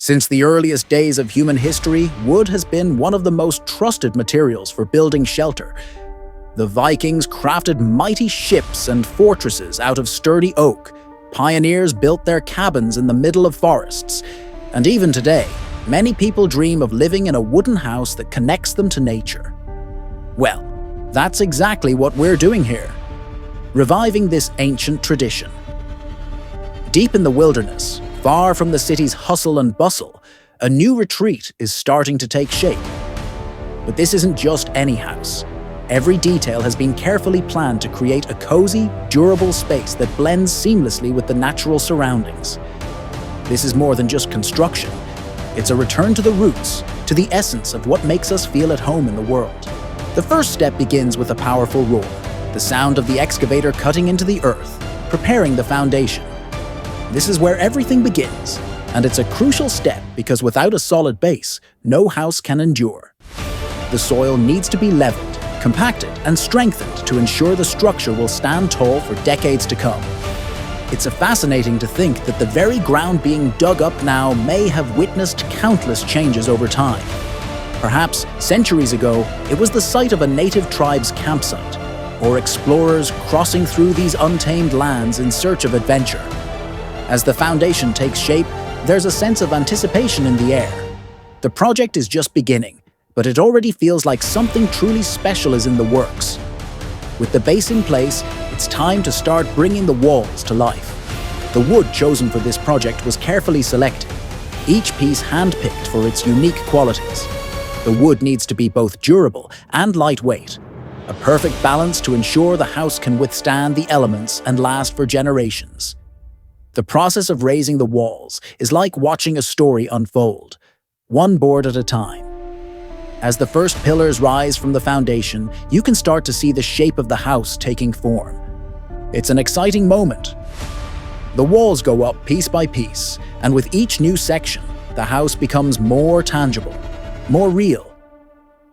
Since the earliest days of human history, wood has been one of the most trusted materials for building shelter. The Vikings crafted mighty ships and fortresses out of sturdy oak. Pioneers built their cabins in the middle of forests. And even today, many people dream of living in a wooden house that connects them to nature. Well, that's exactly what we're doing here, reviving this ancient tradition. Deep in the wilderness, far from the city's hustle and bustle, a new retreat is starting to take shape. But this isn't just any house. Every detail has been carefully planned to create a cozy, durable space that blends seamlessly with the natural surroundings. This is more than just construction. It's a return to the roots, to the essence of what makes us feel at home in the world. The first step begins with a powerful roar, the sound of the excavator cutting into the earth, preparing the foundation. This is where everything begins, and it's a crucial step because without a solid base, no house can endure. The soil needs to be leveled, compacted, and strengthened to ensure the structure will stand tall for decades to come. It's fascinating to think that the very ground being dug up now may have witnessed countless changes over time. Perhaps centuries ago, it was the site of a native tribe's campsite, or explorers crossing through these untamed lands in search of adventure. As the foundation takes shape, there's a sense of anticipation in the air. The project is just beginning, but it already feels like something truly special is in the works. With the base in place, it's time to start bringing the walls to life. The wood chosen for this project was carefully selected, each piece hand-picked for its unique qualities. The wood needs to be both durable and lightweight, a perfect balance to ensure the house can withstand the elements and last for generations. The process of raising the walls is like watching a story unfold, one board at a time. As the first pillars rise from the foundation, you can start to see the shape of the house taking form. It's an exciting moment. The walls go up piece by piece, and with each new section, the house becomes more tangible, more real.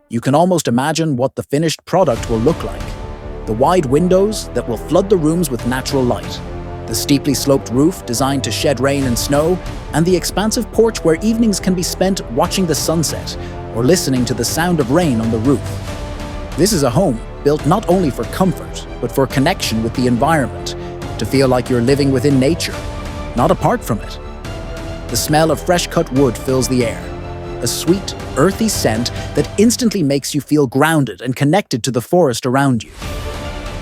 You can almost imagine what the finished product will look like. The wide windows that will flood the rooms with natural light, the steeply sloped roof designed to shed rain and snow, and the expansive porch where evenings can be spent watching the sunset or listening to the sound of rain on the roof. This is a home built not only for comfort, but for connection with the environment, to feel like you're living within nature, not apart from it. The smell of fresh-cut wood fills the air, a sweet, earthy scent that instantly makes you feel grounded and connected to the forest around you.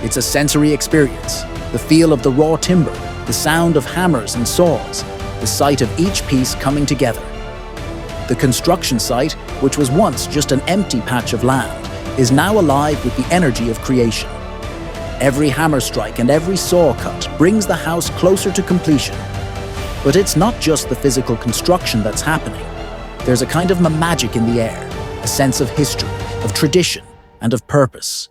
It's a sensory experience. The feel of the raw timber, the sound of hammers and saws, the sight of each piece coming together. The construction site, which was once just an empty patch of land, is now alive with the energy of creation. Every hammer strike and every saw cut brings the house closer to completion. But it's not just the physical construction that's happening. There's a kind of magic in the air, a sense of history, of tradition, and of purpose.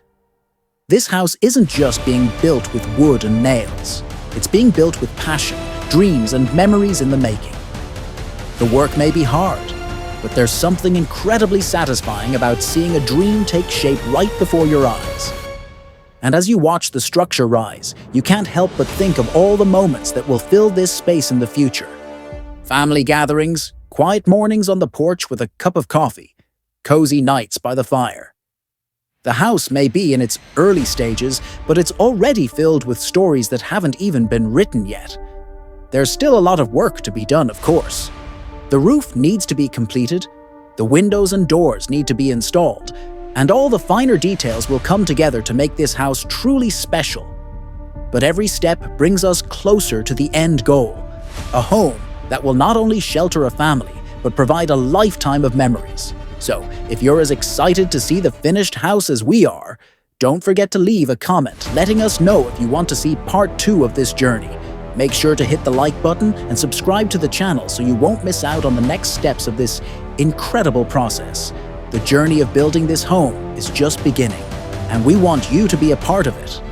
This house isn't just being built with wood and nails. It's being built with passion, dreams, and memories in the making. The work may be hard, but there's something incredibly satisfying about seeing a dream take shape right before your eyes. And as you watch the structure rise, you can't help but think of all the moments that will fill this space in the future. Family gatherings, quiet mornings on the porch with a cup of coffee, cozy nights by the fire. The house may be in its early stages, but it's already filled with stories that haven't even been written yet. There's still a lot of work to be done, of course. The roof needs to be completed, the windows and doors need to be installed, and all the finer details will come together to make this house truly special. But every step brings us closer to the end goal, a home that will not only shelter a family, but provide a lifetime of memories. So, if you're as excited to see the finished house as we are, don't forget to leave a comment letting us know if you want to see part 2 of this journey. Make sure to hit the like button and subscribe to the channel so you won't miss out on the next steps of this incredible process. The journey of building this home is just beginning, and we want you to be a part of it.